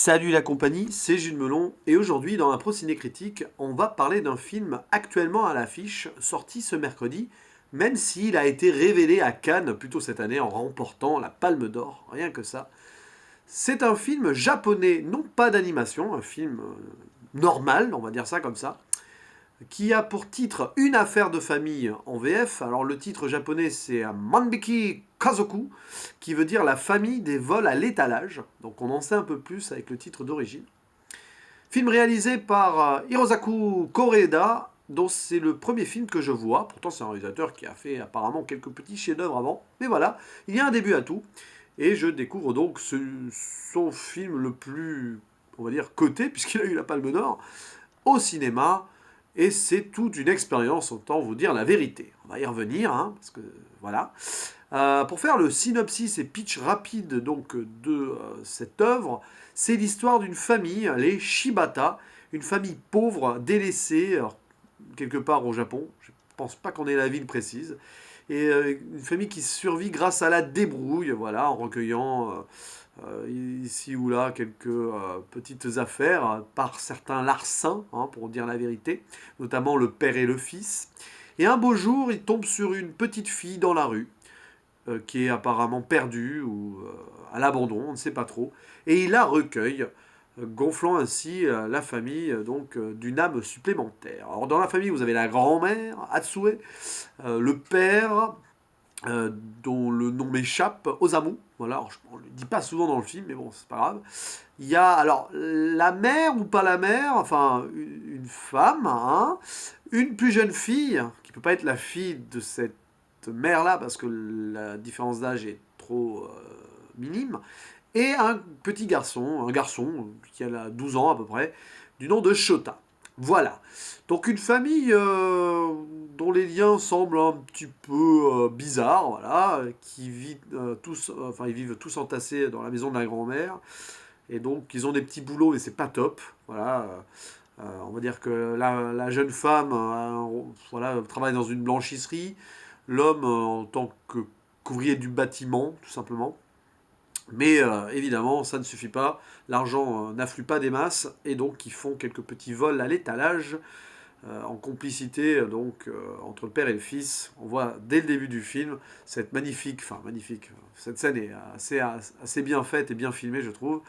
Salut la compagnie, c'est Jules Melon et aujourd'hui dans la Pro-Ciné Critique, on va parler d'un film actuellement à l'affiche, sorti ce mercredi, même s'il a été révélé à Cannes plus tôt cette année en remportant la Palme d'Or, rien que ça. C'est un film japonais, non pas d'animation, un film normal, on va dire ça comme ça, qui a pour titre Une affaire de famille en VF. Alors le titre japonais c'est Manbiki Kazoku, qui veut dire la famille des vols à l'étalage. Donc on en sait un peu plus avec le titre d'origine. Film réalisé par Hirosaku Koreeda, dont c'est le premier film que je vois. Pourtant c'est un réalisateur qui a fait apparemment quelques petits chefs-d'œuvre avant. Mais voilà, il y a un début à tout. Et je découvre donc son film le plus, on va dire, coté, puisqu'il a eu la Palme d'Or, au cinéma. Et c'est toute une expérience, autant vous dire la vérité. On va y revenir, hein, parce que voilà. Pour faire le synopsis et pitch rapide donc de cette œuvre, c'est l'histoire d'une famille, les Shibata, une famille pauvre, délaissée, quelque part au Japon. Je ne pense pas qu'on ait la ville précise. Et une famille qui survit grâce à la débrouille, voilà, en recueillant ici ou là quelques petites affaires par certains larcins, hein, pour dire la vérité, notamment le père et le fils. Et un beau jour, il tombe sur une petite fille dans la rue, qui est apparemment perdue ou à l'abandon, on ne sait pas trop, et il la recueille, gonflant ainsi la famille d'une âme supplémentaire. Alors dans la famille, vous avez la grand-mère, Hatsue, le père, dont le nom m'échappe, Osamu. Voilà, alors, on ne le dit pas souvent dans le film, mais bon, c'est pas grave. Il y a alors la mère ou pas la mère, enfin une femme, hein, une plus jeune fille, qui peut pas être la fille de cette mère-là, parce que la différence d'âge est trop minime, et un petit garçon, qui a 12 ans à peu près, du nom de Shota. Voilà. Donc une famille dont les liens semblent un petit peu bizarres, voilà, qui vit, tous, enfin ils vivent tous entassés dans la maison de la grand-mère, et donc ils ont des petits boulots, et c'est pas top, voilà. On va dire que la jeune femme, voilà, travaille dans une blanchisserie, l'homme en tant qu'ouvrier du bâtiment, tout simplement. Mais évidemment, ça ne suffit pas. L'argent n'afflue pas des masses, et donc ils font quelques petits vols à l'étalage, en complicité entre le père et le fils. On voit dès le début du film cette magnifique, cette scène est assez bien faite et bien filmée, je trouve.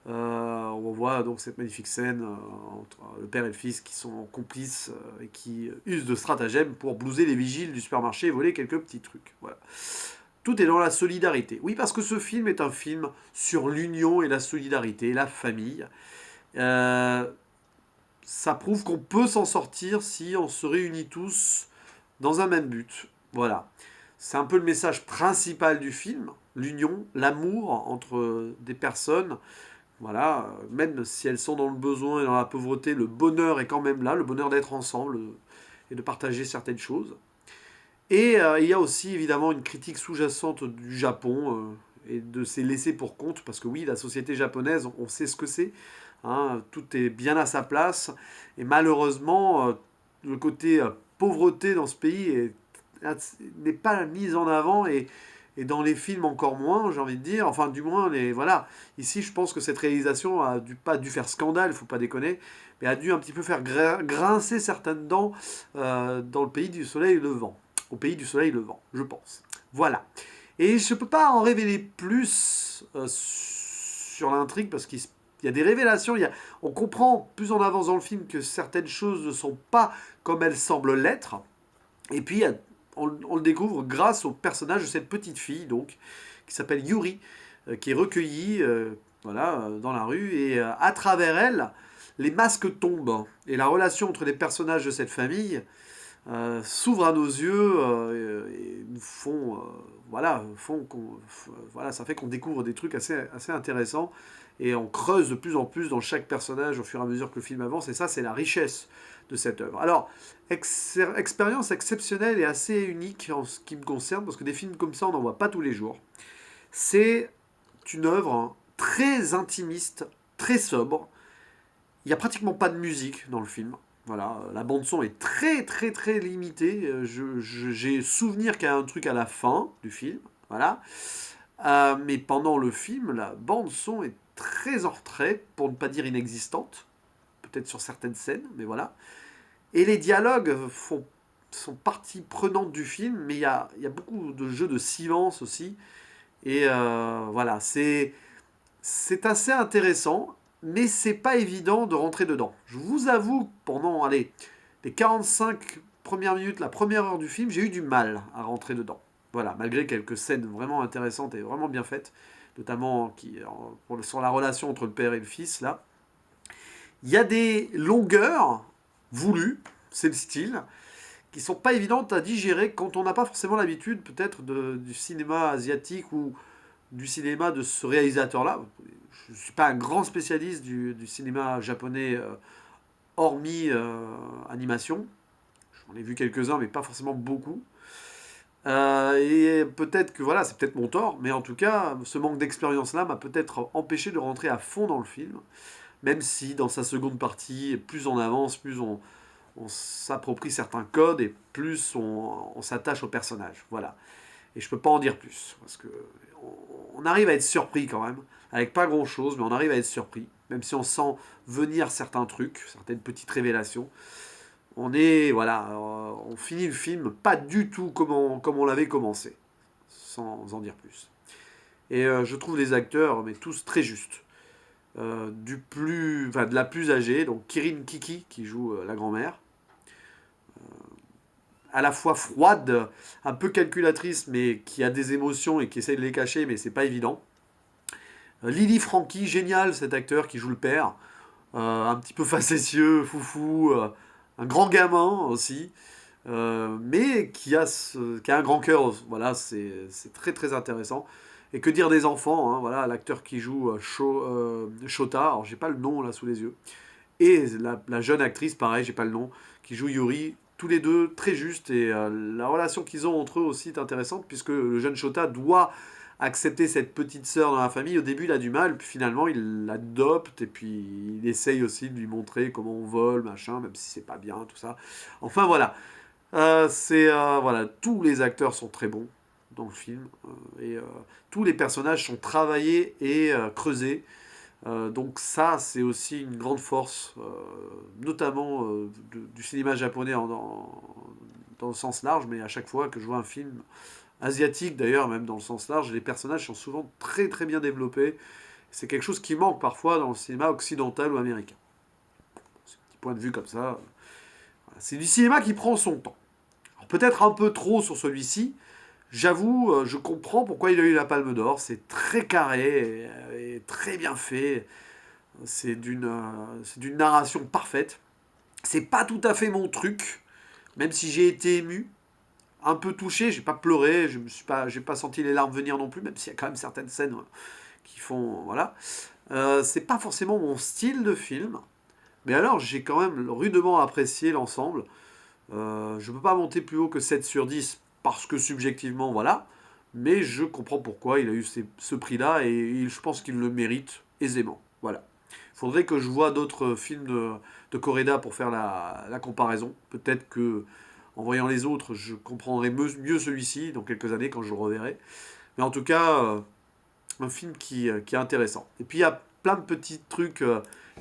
On voit donc cette magnifique scène entre le père et le fils qui sont complices et qui usent de stratagèmes pour blouser les vigiles du supermarché et voler quelques petits trucs. Voilà. Tout est dans la solidarité. Oui, parce que ce film est un film sur l'union et la solidarité, la famille. Euh, Ça prouve qu'on peut s'en sortir si on se réunit tous dans un même but. Voilà. C'est un peu le message principal du film, l'union, l'amour entre des personnes. Voilà, même si elles sont dans le besoin et dans la pauvreté, le bonheur est quand même là, le bonheur d'être ensemble et de partager certaines choses. Et il y a aussi évidemment une critique sous-jacente du Japon et de ses laissés pour compte, parce que oui, la société japonaise, on sait ce que c'est, hein, tout est bien à sa place, et malheureusement, le côté pauvreté dans ce pays n'est pas mis en avant, et dans les films encore moins, j'ai envie de dire, enfin du moins, voilà, ici je pense que cette réalisation a pas dû faire scandale, faut pas déconner, mais a dû un petit peu faire grincer certaines dents dans le pays du soleil levant au pays du soleil levant, je pense. Voilà. Et je ne peux pas en révéler plus sur l'intrigue parce qu'il y a des révélations. On comprend plus en avance dans le film que certaines choses ne sont pas comme elles semblent l'être. Et puis on le découvre grâce au personnage de cette petite fille, donc, qui s'appelle Yuri, qui est recueillie voilà, dans la rue. Et à travers elle, les masques tombent. Et la relation entre les personnages de cette famille s'ouvrent à nos yeux et nous font, voilà, ça fait qu'on découvre des trucs assez intéressants et on creuse de plus en plus dans chaque personnage au fur et à mesure que le film avance, et ça c'est la richesse de cette œuvre. Alors, expérience exceptionnelle et assez unique en ce qui me concerne, parce que des films comme ça on n'en voit pas tous les jours. C'est une œuvre, hein, très intimiste, très sobre. Il n'y a pratiquement pas de musique dans le film. Voilà, la bande son est très limitée. J'ai souvenir qu'il y a un truc à la fin du film, voilà. Mais pendant le film, la bande son est très en retrait, pour ne pas dire inexistante, peut-être sur certaines scènes, mais voilà. Et les dialogues sont partie prenante du film, mais il y a beaucoup de jeux de silence aussi. Et voilà, c'est assez intéressant, mais c'est pas évident de rentrer dedans. Je vous avoue, que pendant allez, les 45 premières minutes, la première heure du film, j'ai eu du mal à rentrer dedans. Voilà, malgré quelques scènes vraiment intéressantes et vraiment bien faites, notamment sur la relation entre le père et le fils, là. Il y a des longueurs voulues, c'est le style, qui sont pas évidentes à digérer quand on n'a pas forcément l'habitude peut-être du cinéma asiatique ou du cinéma de ce réalisateur-là. Je ne suis pas un grand spécialiste du cinéma japonais, hormis animation. J'en ai vu quelques-uns, mais pas forcément beaucoup. Et peut-être que voilà, c'est peut-être mon tort, mais en tout cas, ce manque d'expérience-là m'a peut-être empêché de rentrer à fond dans le film, même si dans sa seconde partie, plus on avance, plus on s'approprie certains codes et plus on s'attache au personnage. Voilà. Et je peux pas en dire plus, parce que on arrive à être surpris quand même, avec pas grand chose, mais on arrive à être surpris, même si on sent venir certains trucs, certaines petites révélations. On est, voilà, on finit le film pas du tout comme on l'avait commencé, sans en dire plus. Et je trouve les acteurs, mais tous très justes. De la plus âgée, donc Kirin Kiki, qui joue la grand-mère, à la fois froide, un peu calculatrice, mais qui a des émotions et qui essaie de les cacher, mais c'est pas évident. Lily Franky, génial cet acteur qui joue le père, un petit peu facétieux, foufou, un grand gamin aussi, mais qui a un grand cœur. Voilà, c'est très très intéressant. Et que dire des enfants, hein, voilà, l'acteur qui joue Shota, alors j'ai pas le nom là sous les yeux, et la jeune actrice, pareil, j'ai pas le nom, qui joue Yuri, tous les deux très justes, et la relation qu'ils ont entre eux aussi est intéressante, puisque le jeune Shota doit accepter cette petite sœur dans la famille. Au début, il a du mal, puis finalement, il l'adopte, et puis il essaye aussi de lui montrer comment on vole, machin, même si c'est pas bien, tout ça. Enfin, voilà. Voilà, tous les acteurs sont très bons dans le film, et tous les personnages sont travaillés et creusés. Donc ça, c'est aussi une grande force, notamment du cinéma japonais dans le sens large, mais à chaque fois que je vois un film asiatique d'ailleurs, même dans le sens large, les personnages sont souvent très très bien développés. C'est quelque chose qui manque parfois dans le cinéma occidental ou américain. C'est un petit point de vue comme ça. Voilà. C'est du cinéma qui prend son temps. Alors, peut-être un peu trop sur celui-ci. J'avoue, je comprends pourquoi il a eu la Palme d'Or. C'est très carré et très bien fait. C'est d'une narration parfaite. C'est pas tout à fait mon truc, même si j'ai été ému, un peu touché, j'ai pas pleuré, j'ai pas senti les larmes venir non plus, même s'il y a quand même certaines scènes qui font, voilà. C'est pas forcément mon style de film, mais alors j'ai quand même rudement apprécié l'ensemble. Je peux pas monter plus haut que 7 sur 10 parce que subjectivement, voilà. Mais je comprends pourquoi il a eu ce prix-là et je pense qu'il le mérite aisément. Voilà. Il faudrait que je vois d'autres films de Koreda pour faire la comparaison. Peut-être que en voyant les autres, je comprendrai mieux celui-ci dans quelques années quand je le reverrai. Mais en tout cas, un film qui est intéressant. Et puis il y a plein de petits trucs,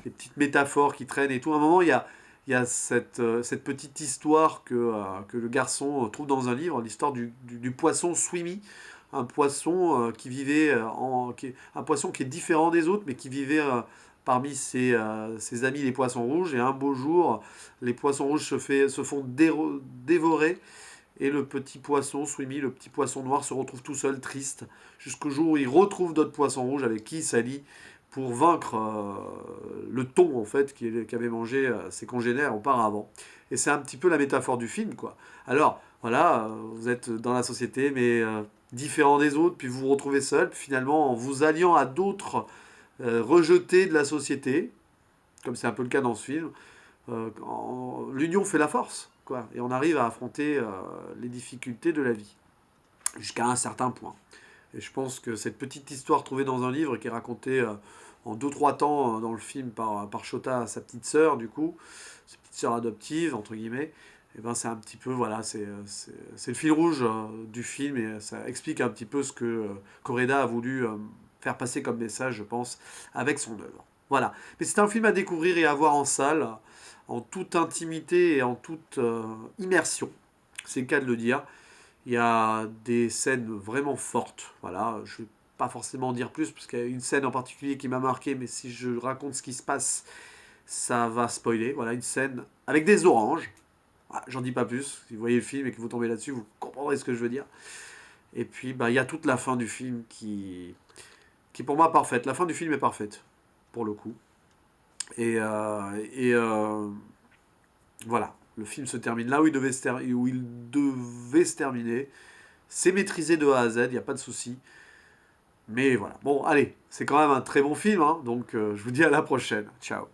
des petites métaphores qui traînent et tout. À un moment, il y a cette petite histoire que le garçon trouve dans un livre, l'histoire du poisson Swimi, un poisson qui vivait un poisson qui est différent des autres, mais qui vivait parmi ses amis les poissons rouges. Et un beau jour, les poissons rouges se font dévorer. Et le petit poisson, Swimi, le petit poisson noir, se retrouve tout seul, triste, jusqu'au jour où il retrouve d'autres poissons rouges avec qui il s'allie pour vaincre le thon, en fait, qu'avaient mangé ses congénères auparavant. Et c'est un petit peu la métaphore du film, quoi. Alors, voilà, vous êtes dans la société, mais différent des autres, puis vous vous retrouvez seul, puis finalement, en vous alliant à d'autres rejetés de la société, comme c'est un peu le cas dans ce film, l'union fait la force, quoi. Et on arrive à affronter les difficultés de la vie, jusqu'à un certain point. Et je pense que cette petite histoire trouvée dans un livre qui est racontée en deux trois temps dans le film par Shota à sa petite sœur, du coup, sa petite sœur adoptive, entre guillemets, et ben c'est un petit peu, voilà, c'est le fil rouge du film et ça explique un petit peu ce que Koreda a voulu faire passer comme message, je pense, avec son œuvre. Voilà. Mais c'est un film à découvrir et à voir en salle, en toute intimité et en toute immersion. C'est le cas de le dire. Il y a des scènes vraiment fortes. Voilà, je ne vais pas forcément en dire plus, parce qu'il y a une scène en particulier qui m'a marqué, mais si je raconte ce qui se passe, ça va spoiler. Voilà, une scène avec des oranges. Ah, j'en dis pas plus. Si vous voyez le film et que vous tombez là-dessus, vous comprendrez ce que je veux dire. Et puis, bah, il y a toute la fin du film qui est pour moi parfaite. La fin du film est parfaite, pour le coup. Et voilà, le film se termine là où où il devait se terminer. C'est maîtrisé de A à Z, il n'y a pas de souci. Mais voilà, bon, allez, c'est quand même un très bon film, hein, donc je vous dis à la prochaine. Ciao.